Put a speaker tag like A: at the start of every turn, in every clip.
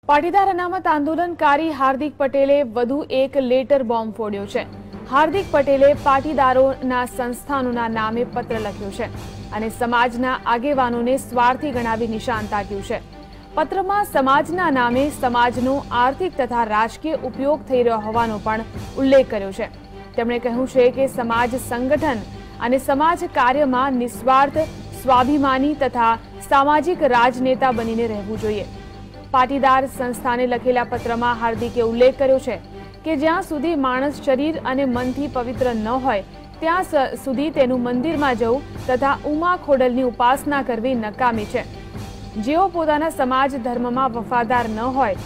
A: પાટીદાર અનામત આંદોલનકારી હાર્દિક પટેલે વધુ એક લેટર બોમ્બ ફોડ્યો છે। હાર્દિક પટેલે પાટીદારોના સંસ્થાનોના નામે પત્ર લખ્યો છે અને સમાજના આગેવાનોને સ્વાર્થી ગણાવી નિશાન તાક્યું છે। પત્રમાં સમાજના નામે સમાજનો આર્થિક તથા રાજકીય ઉપયોગ થઈ રહ્યો હોવાનો પણ ઉલ્લેખ કર્યો છે। તેમણે કહ્યું છે કે સમાજ સંગઠન અને સમાજ કાર્યમાં નિસ્વાર્થ, સ્વાભિમાની તથા સામાજિક રાજનેતા બનીને રહેવું જોઈએ। પાટીદાર સંસ્થાને લખેલા પત્રમાં હાર્દિકે ઉલ્લેખ કર્યો છે કે જ્યાં સુધી માણસ શરીર અને મનથી પવિત્ર ન હોય ત્યાં સુધી તેનું મંદિરમાં જવું તથા ઉમા ખોડલની ઉપાસના કરવી નકામી છે। જેઓ પોતાના સમાજ ધર્મમાં વફાદાર ન હોય,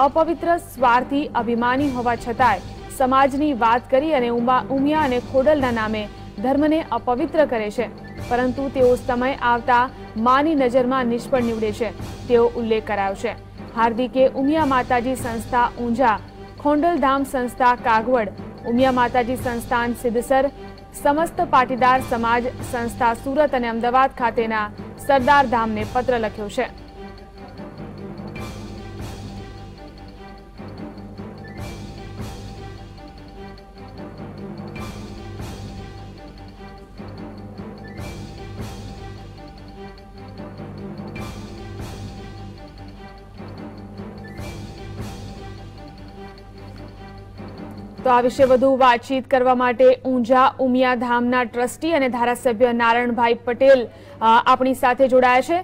A: અપવિત્ર, સ્વાર્થી, અભિમાની હોવા છતાંય સમાજની વાત કરી અને ઉમિયા અને ખોડલના નામે ધર્મને અપવિત્ર કરે છે, પરંતુ તેઓ સમય આવતા માની નજરમાં નિષ્ફળ નીવડે છે તેવો ઉલ્લેખ કરાયો છે। હાર્દિકે ઉમિયા માતાજી સંસ્થા ઊંઝા, ખોડલધામ સંસ્થા કાગવડ, ઉમિયા માતાજી સંસ્થાન સિદ્ધસર, સમસ્ત પાટીદાર સમાજ સંસ્થા સુરત અને અમદાવાદ ખાતેના સરદાર ધામને પત્ર લખ્યો છે। તો આ વિશે વધુ વાતચીત કરવા માટે ઊંઝા ઉમિયા ધામના ટ્રસ્ટી અને ધારાસભ્ય નારણભાઈ પટેલ આપણી સાથે જોડાયા છે।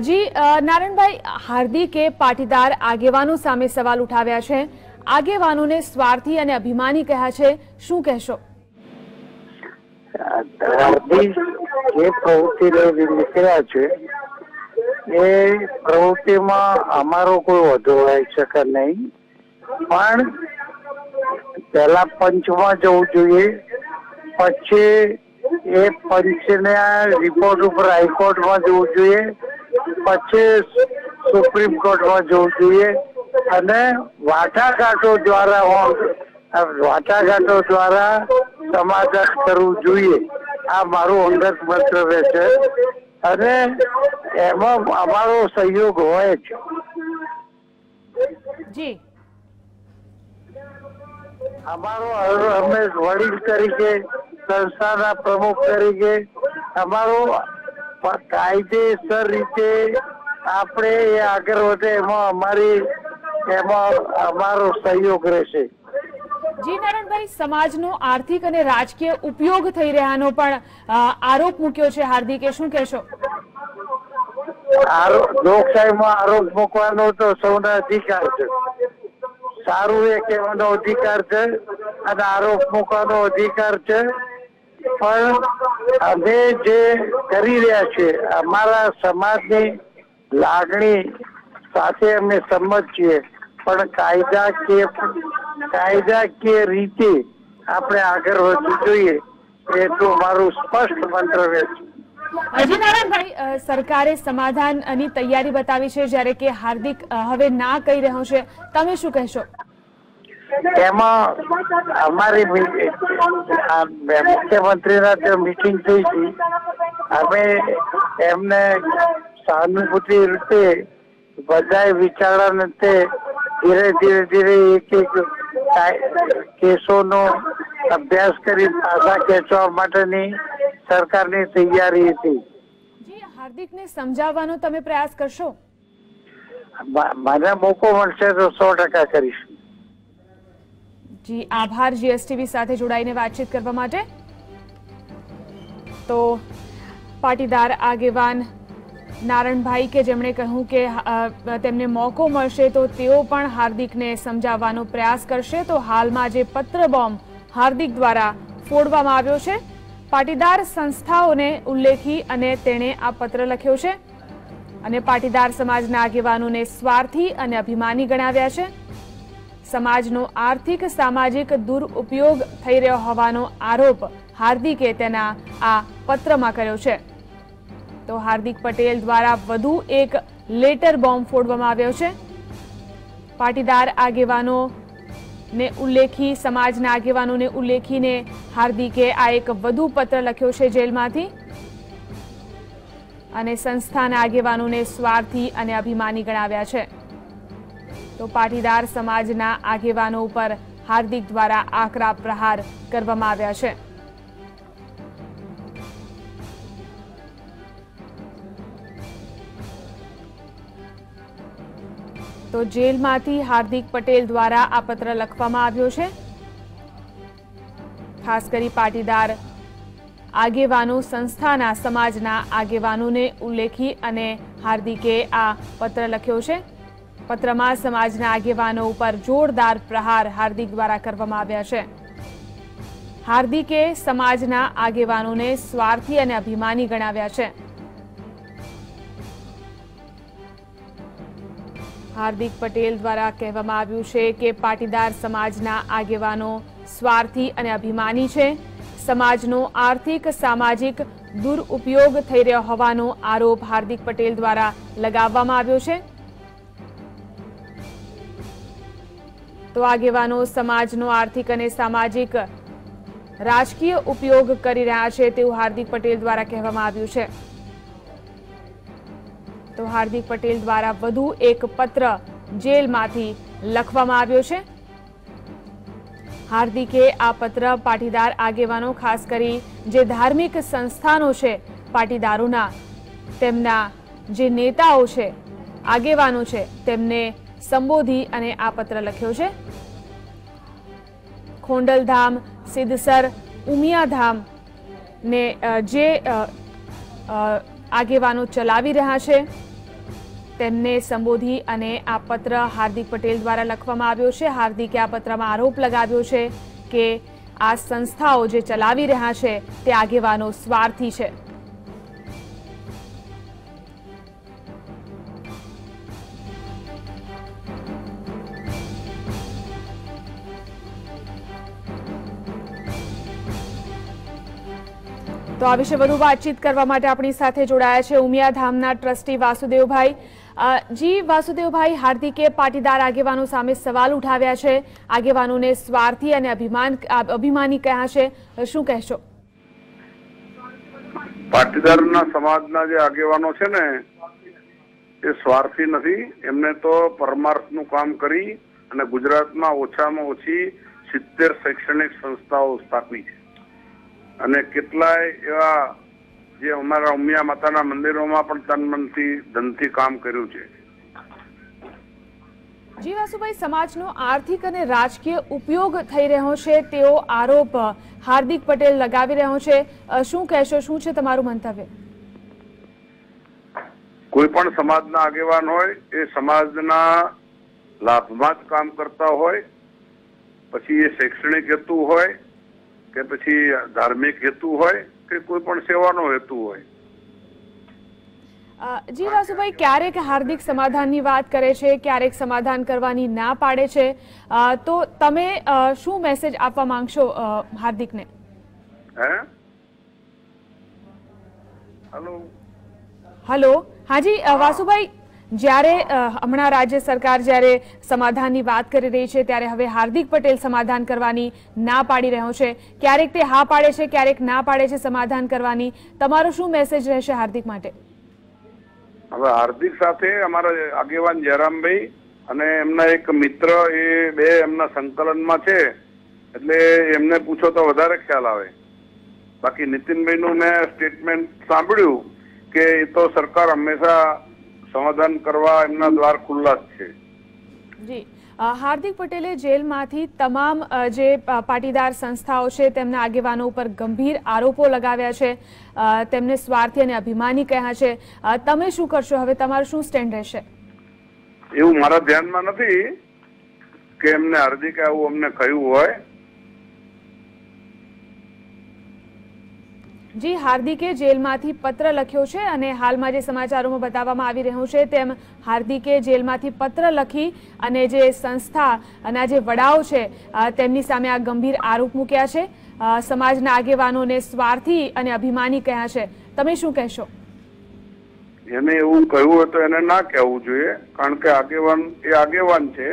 A: જી નારણભાઈ, હાર્દિકે પાટીદાર આગેવાનો સામે સવાલ ઉઠાવ્યા છે, આગેવાનોને સ્વાર્થી અને અભિમાની કહ્યા છે, શું કહેશો?
B: હાર્દિક જે પ્રવૃત્તિ નીકળ્યા છે એ પ્રવૃત્તિમાં અમારો કોઈ વધુ હોઈ શકે નહીં, પણ પહેલા પંચમાં જવું જોઈએ, પછી એ પંચના રિપોર્ટ ઉપર હાઈકોર્ટમાં જવું જોઈએ, પછી સુપ્રીમ કોર્ટમાં જવું જોઈએ અને વાટાઘાટો દ્વારા સમાધાન કરવું જોઈએ। આ મારું અંગત મંતવ્ય છે અને એમાં અમારો સહયોગ હોય છે।
A: જી,
B: અમારો અમે વડીલ તરીકે, સંસ્થાના પ્રમુખ તરીકે અમારો કાયદેસર રીતે આપણે એ આગળ વધે એમાં અમારો સહયોગ રહેશે।
A: જી નારણભાઈ, સમાજનો આર્થિક અને રાજકીય ઉપયોગ થઈ રહ્યાનો પણ આરોપ મૂક્યો છે હાર્દિકે, શું કહેશો?
B: લોકશાહીમાં આરોપ મૂકવાનો તો સૌનો અધિકાર છે, સારું એ કહેવાનો અધિકાર છે અને આરોપ મૂકવાનો અધિકાર છે, પણ અમે જે કરી રહ્યા છીએ અમારા સમાજની લાગણી સાથે અમે સંમત છીએ, પણ કાયદાકીય રીતે આપણે આગળ વધવું જોઈએ એટલું મારું સ્પષ્ટ મંતવ્ય છે।
A: જી નારાયણભાઈ, સરકારે સમાધાનની તૈયારી બતાવી છે, જ્યારે કે હાર્દિક હવે ના કહી રહ્યો છે, તમે શું કહેશો?
B: એમાં અમારી મુખ્યમંત્રીના મીટિંગ થઈ હતી, અમે એમને સહાનુભૂતિ રીતે બધા વિચારણા ધીરે એક કેસોનો અભ્યાસ કરી પાછા ખેંચવા માટેની સરકારની તૈયારી હતી।
A: જી, હાર્દિકને સમજાવવાનો તમે પ્રયાસ કરશો?
B: મને મોકો મળશે તો 100% કરીશ।
A: જી આભાર જીએસટીવી સાથે જોડાઈને વાતચીત કરવા માટે। તો પાટીદાર આગેવાન નારણભાઈ કે જેમણે કહ્યું કે તેમને મોકો મળશે તો તેઓ પણ હાર્દિકને સમજાવવાનો પ્રયાસ કરશે। તો હાલમાં જે પત્ર બોમ્બ હાર્દિક દ્વારા ફોડવામાં આવ્યો છે, પાટીદાર સંસ્થાઓને ઉલ્લેખી અને તેણે આ પત્ર લખ્યો છે અને પાટીદાર સમાજના આગેવાનોને સ્વાર્થી અને અભિમાની ગણાવ્યા છે। સમાજનો આર્થિક, સામાજિક દુરુપયોગ થઈ રહ્યો હોવાનો આરોપ હાર્દિકે તેના આ પત્રમાં કર્યો છે। તો હાર્દિક પટેલ દ્વારા વધુ એક લેટર બોમ્બ ફોડવામાં આવ્યો છે। પાટીદાર આગેવાનોને ઉલ્લેખી, સમાજના આગેવાનોને ઉલ્લેખીને હાર્દિકે આ એક વધુ પત્ર લખ્યો છે જેલમાંથી અને સંસ્થાના આગેવાનોને સ્વાર્થી અને અભિમાની ગણાવ્યા છે। તો પાટીદાર સમાજના આગેવાનો ઉપર હાર્દિક દ્વારા આકરા પ્રહાર કરવામાં આવ્યા છે। તો જેલમાંથી હાર્દિક પટેલ દ્વારા આ પત્ર લખવામાં આવ્યો છે। ખાસ કરી પાટીદાર આગેવાનો સંસ્થાના સમાજના આગેવાનોને ઉલ્લેખી અને હાર્દિકે આ પત્ર લખ્યો છે। પત્રમાં સમાજના આગેવાનો ઉપર જોરદાર પ્રહાર હાર્દિક દ્વારા કરવામાં આવ્યા છે। હાર્દિકે સમાજના આગેવાનોને સ્વાર્થી અને અભિમાની ગણાવ્યા છે। હાર્દિક પટેલ દ્વારા કહેવામાં આવ્યું છે કે પાટીદાર સમાજના આગેવાનો સ્વાર્થી અને અભિમાની છે। સમાજનો આર્થિક સામાજિક દુરુપયોગ થઈ રહ્યો હોવાનો આરોપ હાર્દિક પટેલ દ્વારા લગાવવામાં આવ્યો છે। તો આગેવાનો સમાજનો આર્થિક અને સામાજિક રાજકીય ઉપયોગ કરી રહ્યા છે તેવું હાર્દિક પટેલ દ્વારા કહેવામાં આવ્યું છે। તો હાર્દિક પટેલ દ્વારા વધુ એક પત્ર જેલમાંથી લખવામાં આવ્યો છે। હાર્દિકે આ પત્ર પાટીદાર આગેવાનો ખાસ કરી જે ધાર્મિક સંસ્થાનો છે પાટીદારોના તેમના જે નેતાઓ છે આગેવાનો છે તેમને સંબોધી અને આ પત્ર લખ્યો છે। ખોંડલધામ સિદ્ધસર ઉમિયાધામ ને જે આગેવાનો ચલાવી રહ્યા છે તેમને સંબોધી અને આ પત્ર હાર્દિક પટેલ દ્વારા લખવામાં આવ્યો છે। હાર્દિકે આ પત્રમાં આરોપ લગાવ્યો છે કે આ સંસ્થાઓ જે ચલાવી રહ્યા છે તે આગેવાનો સ્વાર્થી છે। તો આ વિશે વધુ વાતચીત કરવા માટે આપણી સાથે જોડાયા છે ઉમિયાધામના ટ્રસ્ટી વાસુદેવભાઈ। જી વાસુદેવભાઈ, હાર્દિકે પાટીદાર આગેવાનો સામે સવાલ ઉઠાવ્યા છે, આગેવાનોને સ્વાર્થી અને અભિમાની કહ્યા છે, શું કહેશો?
C: પાટીદારના સમાજના જે આગેવાનો છે ને એ સ્વાર્થી નથી। એમને તો પરમાર્થનું કામ કરી અને ગુજરાતમાં ઓછામાં ઓછી 70 શૈક્ષણિક સંસ્થાઓ સ્થાપી છે અને કેટલાય એવા જે અમારા ઉમિયા માતાના મંદિરોમાં પણ તન મનથી ધનથી કામ કર્યું છે।
A: જી વાસુભાઈ, સમાજનો આર્થિક અને રાજકીય ઉપયોગ થઈ રહ્યો છે તેવો આરોપ હાર્દિક પટેલ લગાવી રહ્યો છે, શું કહેશો, શું છે તમારું મંતવ્ય?
C: કોઈ પણ સમાજના આગેવાન હોય એ સમાજના લાભમાં જ કામ કરતા હોય, પછી એ શૈક્ષણિક હેતુ હોય કે પછી ધાર્મિક હેતુ હોય કે કોઈ પણ સેવાનો હેતુ હોય।
A: જી વાસુભાઈ, ક્યારેક હાર્દિક સમાધાનની વાત કરે છે, ક્યારેક સમાધાન કરવાની ના પાડે છે, તો તમે શું મેસેજ આપવા માંગશો હાર્દિકને? હેલો, હાજી વાસુભાઈ, જ્યારે હમણાં રાજ્ય સરકાર જ્યારે સમાધાનની વાત કરી રહી છે ત્યારે હવે હાર્દિક પટેલ સમાધાન કરવાની ના પાડી રહ્યો છે, ક્યારેક તે હા પાડે છે, ક્યારેક ના પાડે છે સમાધાન કરવાની, તમારો શું મેસેજ રહેશે હાર્દિક માટે?
C: હવે હાર્દિક સાથે અમારા આગેવાન જયરામભાઈ અને એમના એક મિત્ર એ બે એમના સંકલનમાં છે એટલે એમને પૂછો તો વધારે ખ્યાલ આવે। બાકી નીતિનભાઈનું મેં સ્ટેટમેન્ટ સાંભળ્યું કે એ તો સરકાર હંમેશા સમાધાન કરવા એમના દ્વાર ખુલ્લા જ છે।
A: જી, હાર્દિક પટેલે જેલમાંથી તમામ જે પાટીદાર સંસ્થાઓ છે તેમના આગેવાનો ઉપર ગંભીર આરોપો લગાવ્યા છે, તેમને સ્વાર્થી અને અભિમાની કહ્યા છે, તમે શું કરશો હવે, તમારું શું સ્ટેન્ડ રહેશે?
C: એવું મારા ધ્યાનમાં નથી કે એમને હાર્દિકે આવું અમને કહ્યું હોય।
A: જી, હાર્દિકે જેલમાંથી પત્ર લખ્યો છે અને હાલમાં જે સમાચારોમાં બતાવવામાં આવી રહ્યું છે તેમ હાર્દિકે જેલમાંથી પત્ર લખી અને જે સંસ્થાના જે વડાઓ છે તેમની સામે આ ગંભીર આરોપ મૂક્યા છે, સમાજના આગેવાનોને સ્વાર્થી અને અભિમાની કહ્યા છે, તમે શું કહેશો?
C: એને એવું કહ્યું હોય તો એને ના કહેવું જોઈએ, કારણ કે આગેવાન એ આગેવાન છે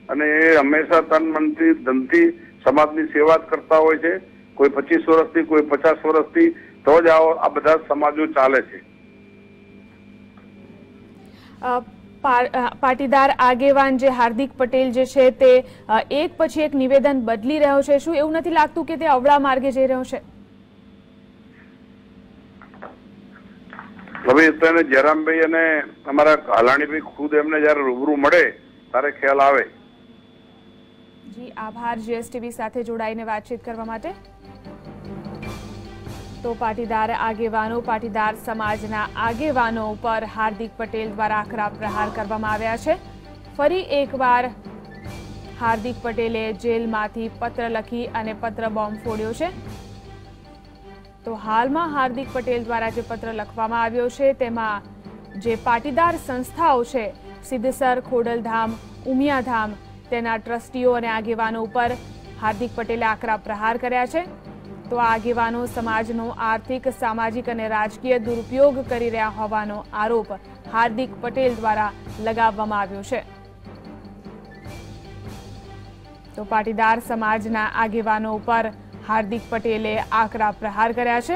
C: અને એ હંમેશા તન મનથી ધનથી સમાજની સેવા જ કરતા હોય છે। કોઈ 25 વર્ષથી, કોઈ 50 વર્ષથી, તો જ આ બધા સમાજો ચાલે છે।
A: પાટીદાર આગેવાન જે હાર્દિક પટેલ જે છે તે એક પછી એક નિવેદન બદલી રહ્યો છે, શું એવું નથી લાગતું કે તે અવળા માર્ગે જઈ રહ્યો છે?
C: હવે તને જયરામભાઈ અને અમારા હાલાણીભાઈ ખુદ એમને જયારે રૂબરૂ મળે ત્યારે ખ્યાલ આવે.
A: જી આભાર જીએસટીવી સાથે જોડાઈને વાતચીત કરવા માટે. તો પાટીદાર આગેવાનો, પાટીદાર સમાજના આગેવાનો ઉપર હાર્દિક પટેલ દ્વારા આકરા પ્રહાર કરવામાં આવ્યા છે. ફરી એકવાર હાર્દિક પટેલે જેલમાંથી પત્ર લખી અને પત્ર બોમ્બ ફોડ્યો છે. તો હાલમાં હાર્દિક પટેલ દ્વારા જે પત્ર લખવામાં આવ્યો છે તેમાં જે પાટીદાર સંસ્થાઓ છે, સિદ્ધસર, ખોડલધામ, ઉમિયાધામ, તેના ટ્રસ્ટીઓ અને આગેવાનો ઉપર હાર્દિક પટેલે આકરા પ્રહાર કર્યા છે. તો આ આગેવાનો સમાજનો આર્થિક, સામાજિક અને રાજકીય દુરુપયોગ કરી રહ્યા હોવાનો આરોપ હાર્દિક પટેલ દ્વારા લગાવવામાં આવ્યો છે. તો પાટીદાર સમાજના આગેવાનો ઉપર હાર્દિક પટેલે આકરા પ્રહાર કર્યા છે.